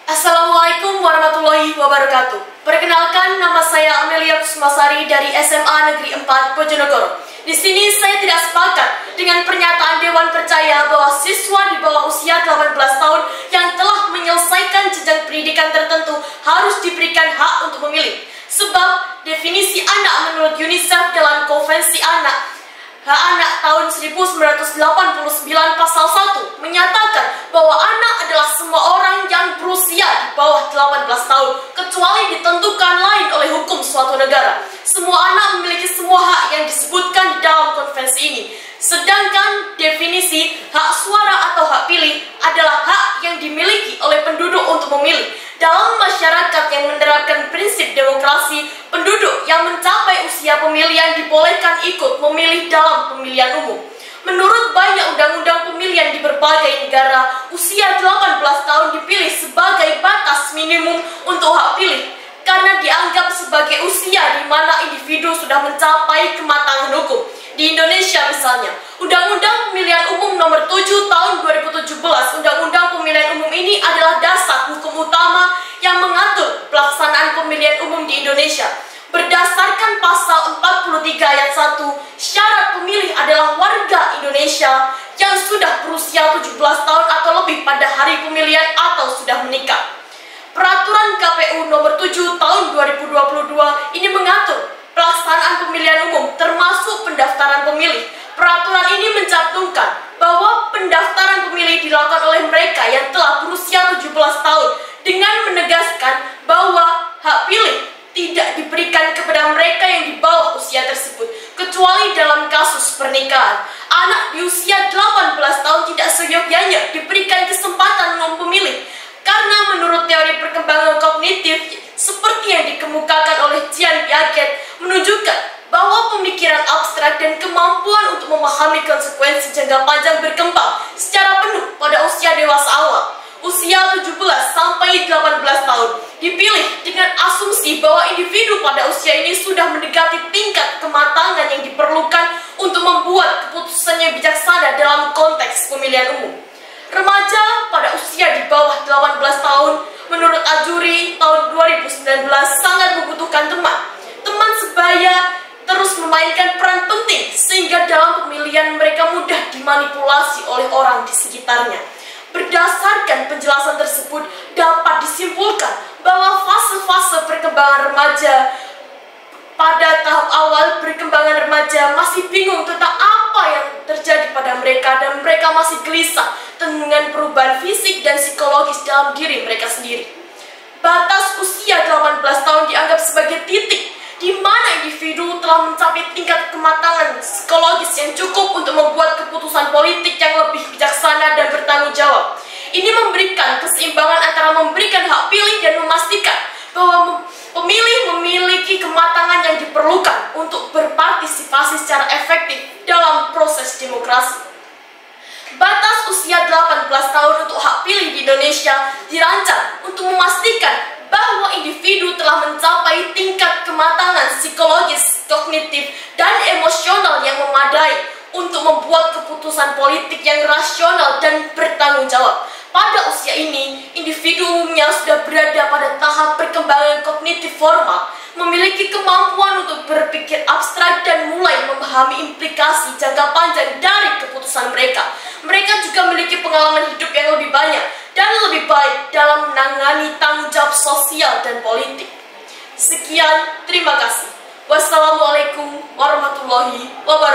Assalamualaikum warahmatullahi wabarakatuh. Perkenalkan, nama saya Amelia Kusmasari dari SMA Negeri 4 Bojonegoro. Di sini saya tidak sepakat dengan pernyataan Dewan Percaya bahwa siswa di bawah usia 18 tahun yang telah menyelesaikan jenjang pendidikan tertentu harus diberikan hak untuk memilih. Sebab definisi anak menurut UNICEF dalam Konvensi Hak Anak tahun 1989 pasal 1 menyatakan bahwa anak adalah semua orang yang berusia di bawah 18 tahun kecuali ditentukan lain oleh hukum suatu negara. Semua anak memiliki semua hak yang disebutkan di dalam konvensi ini. Sedangkan definisi hak suara atau hak pilih adalah hak yang dimiliki oleh penduduk untuk memilih. Dalam masyarakat yang menerapkan prinsip demokrasi, penduduk yang mencapai usia pemilihan dibolehkan ikut memilih dalam pemilihan umum. Menurut banyak undang-undang pemilihan di berbagai negara, usia 18 tahun dipilih sebagai batas minimum untuk hak pilih karena dianggap sebagai usia di mana individu sudah mencapai kematangan hukum. Di Indonesia misalnya, Undang-Undang Pemilihan Umum Nomor 7 Tahun 2017, Undang-Undang Pemilihan Umum ini adalah dasar hukum utama yang mengatur pelaksanaan pemilihan umum di Indonesia. Berdasarkan pasal 43 ayat 1, syarat pemilih adalah warga Indonesia yang sudah berusia 17 tahun atau lebih pada hari pemilihan atau sudah menikah. Peraturan KPU Nomor 7 Tahun 2022 ini mengatur pelaksanaan pemilihan umum termasuk pendaftaran pemilih. Peraturan ini mencantumkan bahwa pendaftaran pemilih dilakukan oleh mereka yang telah berusia 17 tahun dengan menegaskan bahwa hak pilih tidak diberikan kepada mereka yang di bawah usia tersebut kecuali dalam kasus pernikahan. Anak di usia 18 tahun tidak seyogyanya diberikan kesempatan untuk memilih karena menurut teori perkembangan kognitif seperti yang dikemukakan oleh Jean Piaget menunjukkan bahwa pemikiran abstrak dan kemampuan untuk memahami konsekuensi jangka panjang berkembang secara penuh pada usia dewasa awal. Usia 17 sampai 18 tahun dipilih dengan asumsi bahwa individu pada usia ini sudah mendekati tingkat kematangan yang diperlukan untuk membuat keputusan yang bijaksana dalam konteks pemilihan umum. Remaja pada usia di bawah 18 tahun menurut Ajuri tahun 2019 sangat membutuhkan teman. Teman sebaya terus memainkan peran penting sehingga dalam pemilihan mereka mudah dimanipulasi oleh orang di sekitarnya. Berdasarkan penjelasan tersebut dapat disimpulkan bahwa fase-fase perkembangan remaja pada tahap awal perkembangan remaja masih bingung tentang apa yang terjadi pada mereka dan mereka masih gelisah dengan perubahan fisik dan psikologis dalam diri mereka sendiri. Batas usia 18 tahun dianggap sebagai titik di mana individu telah mencapai tingkat kematangan psikologis yang cukup untuk membuat keputusan politik yang lebih bijaksana dan bertanggung jawab. Ini memberikan keseimbangan antara memberikan hak pilih dan memastikan bahwa pemilih memiliki kematangan yang diperlukan untuk berpartisipasi secara efektif dalam proses demokrasi. Batas usia 18 tahun untuk hak pilih di Indonesia dirancang untuk memastikan bahwa individu telah mencapai tingkat kematangan psikologis, kognitif, dan emosional yang memadai untuk membuat keputusan politik yang rasional dan bertanggung jawab. Pada usia ini, individu umumnya sudah berada pada tahap perkembangan kognitif formal, memiliki kemampuan untuk berpikir abstrak dan mulai memahami implikasi jangka panjang dari keputusan mereka. Mereka juga memiliki pengalaman hidup yang lebih banyak dan lebih baik dalam menangani tanggung jawab sosial dan politik. Sekian, terima kasih. Wassalamualaikum warahmatullahi wabarakatuh.